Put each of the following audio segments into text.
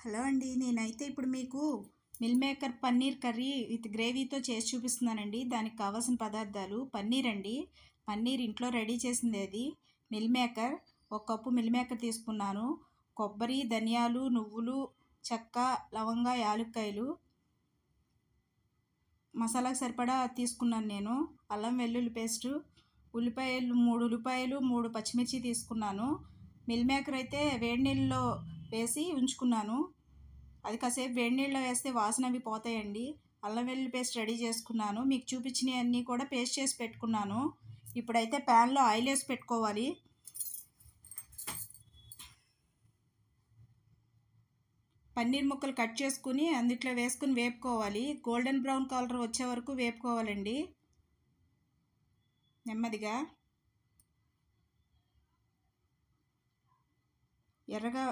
Hello అండి, నేనైతే ఇప్పుడు మీకు meal maker paneer curry with గ్రేవీతో చేసి చూపిస్తున్నానండి. దానికి కావాల్సిన పదార్థాలు పన్నీర్ అండి. పన్నీర్ ఇంట్లో రెడీ చేసింది అది. Meal maker 1 cup meal maker తీసుకున్నాను. కొబ్బరి, ధనియాలు, నువ్వులు, చెక్క, లవంగ, యాలుక్కాయలు, మసాలాకు సరిపడా తీసుకున్నాను నేను. అల్లం వెల్లుల్లి పేస్టు, ఉల్లిపాయలు 3 ఉల్లిపాయలు, 3 పచ్చిమిర్చి తీసుకున్నాను. మిల్ మేకర్ అయితే వేడి నీళ్ళలో వేసి ఉంచుకున్నాను. అది కాసేపు వేడి నీళ్ళలో వేస్తే వాసన అవి పోతాయండి. అల్లం వెల్లుల్లి పేస్ట్ రెడీ చేసుకున్నాను. మీకు చూపించినవన్నీ కూడా పేస్ట్ చేసి పెట్టుకున్నాను. ఇప్పుడైతే ప్యాన్లో ఆయిల్ వేసి పెట్టుకోవాలి. పన్నీర్ ముక్కలు కట్ చేసుకుని అందుట్లో వేసుకుని వేపుకోవాలి. గోల్డెన్ బ్రౌన్ కలర్ వచ్చే వరకు వేపుకోవాలండి నెమ్మదిగా. ఎర్రగా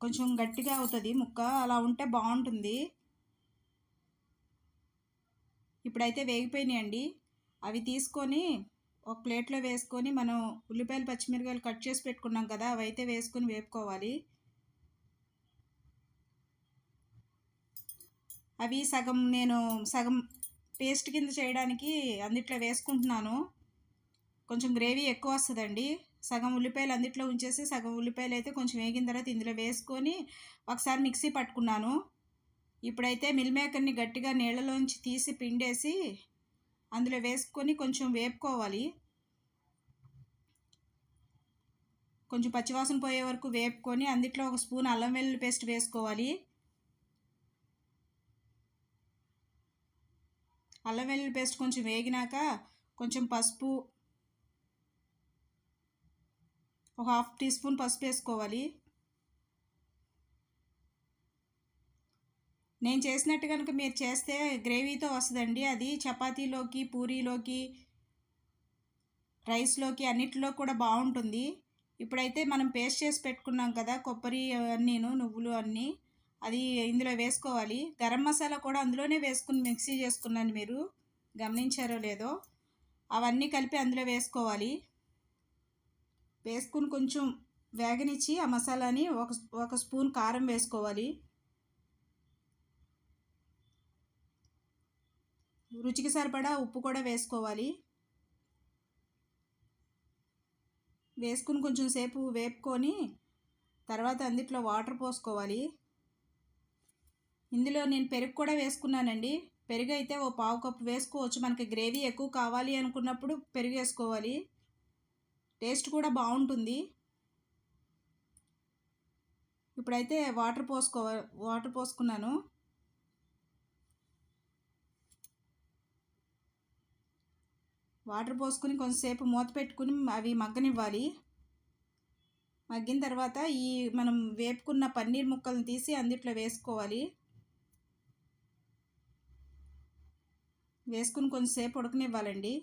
కొంచెం గట్టిగా అవుతుంది ముక్క, అలా ఉంటే బాగుంటుంది. ఇప్పుడైతే వేగిపోయినాయండి. అవి తీసుకొని ఒక ప్లేట్లో వేసుకొని మనం ఉల్లిపాయలు, పచ్చిమిరపకాయలు కట్ చేసి పెట్టుకున్నాం కదా, అవి అయితే వేసుకొని వేపుకోవాలి. అవి నేను సగం పేస్ట్ కింద చేయడానికి అందుట్లో వేసుకుంటున్నాను. కొంచెం గ్రేవీ ఎక్కువ వస్తుందండి. సగం ఉల్లిపాయలు అందుట్లో ఉంచేసి సగం ఉల్లిపాయలు అయితే కొంచెం వేగిన తర్వాత ఇందులో వేసుకొని ఒకసారి మిక్సీ పట్టుకున్నాను. ఇప్పుడైతే మిల్ మేకర్ని గట్టిగా నీళ్ళలోంచి తీసి పిండేసి అందులో వేసుకొని కొంచెం వేపుకోవాలి. కొంచెం పచ్చివాసన పోయే వరకు వేపుకొని అందుట్లో 1 స్పూన్ అల్లం వెల్లుల్లి పేస్ట్ వేసుకోవాలి. అల్లం వెల్లుల్లి పేస్ట్ కొంచెం వేగినాక కొంచెం పసుపు, 1/2 టీ స్పూన్ పసుపు వేసుకోవాలి. నేను చేసినట్టు కనుక మీరు చేస్తే గ్రేవీతో వస్తుందండి. అది చపాతీలోకి, పూరీలోకి, రైస్లోకి అన్నిటిలో కూడా బాగుంటుంది. ఇప్పుడైతే మనం పేస్ట్ చేసి పెట్టుకున్నాం కదా కొబ్బరి అన్నీను, నువ్వులు అన్నీ, అది ఇందులో వేసుకోవాలి. గరం మసాలా కూడా అందులోనే వేసుకుని మిక్సీ చేసుకున్నాను, మీరు గమనించారో లేదో. అవన్నీ కలిపి అందులో వేసుకోవాలి. వేసుకుని కొంచెం వేగనిచ్చి ఆ మసాలాని ఒక స్పూన్ కారం వేసుకోవాలి. రుచికి సరిపడా ఉప్పు కూడా వేసుకోవాలి. వేసుకుని కొంచెం సేపు వేపుకొని తర్వాత అందుట్లో వాటర్ పోసుకోవాలి. ఇందులో నేను పెరుగు కూడా వేసుకున్నానండి. పెరుగు అయితే 1/4 కప్పు వేసుకోవచ్చు. మనకి గ్రేవీ ఎక్కువ కావాలి అనుకున్నప్పుడు పెరుగు వేసుకోవాలి. టేస్ట్ కూడా బాగుంటుంది. ఇప్పుడైతే వాటర్ పోసుకున్నాను. వాటర్ పోసుకుని కొంచెంసేపు మూత పెట్టుకుని అవి మగ్గనివ్వాలి. మగ్గిన తర్వాత మనం వేపుకున్న పన్నీర్ ముక్కలను తీసి అందుట్లో వేసుకోవాలి. వేసుకుని కొంచెంసేపు ఉడకనివ్వాలండి.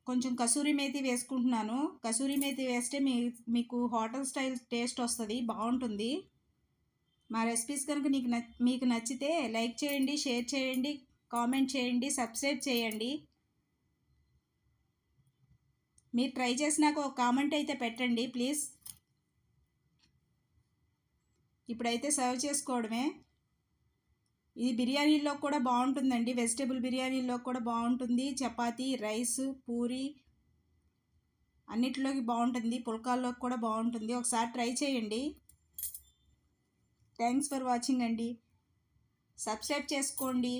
కొంచెం కసూరి మేతి వేసుకుంటున్నాను. కసూరి మేతి వేస్తే మీకు హోటల్ స్టైల్ టేస్ట్ వస్తుంది, బాగుంటుంది. మా రెసిపీస్ కనుక మీకు నచ్చితే లైక్ చేయండి, షేర్ చేయండి, కామెంట్ చేయండి, సబ్స్క్రైబ్ చేయండి. మీరు ట్రై చేసినాక ఒక కామెంట్ అయితే పెట్టండి ప్లీజ్. ఇప్పుడైతే సర్వ్ చేసుకోవడమే. ఇది బిర్యానీలో కూడా బాగుంటుందండి. వెజిటేబుల్ బిర్యానీలో కూడా బాగుంటుంది. చపాతీ, రైస్, పూరి అన్నిటిలోకి బాగుంటుంది. పుల్కాల్లోకి కూడా బాగుంటుంది. ఒకసారి ట్రై చేయండి. థ్యాంక్స్ ఫర్ వాచింగ్ అండి. సబ్స్క్రైబ్ చేసుకోండి.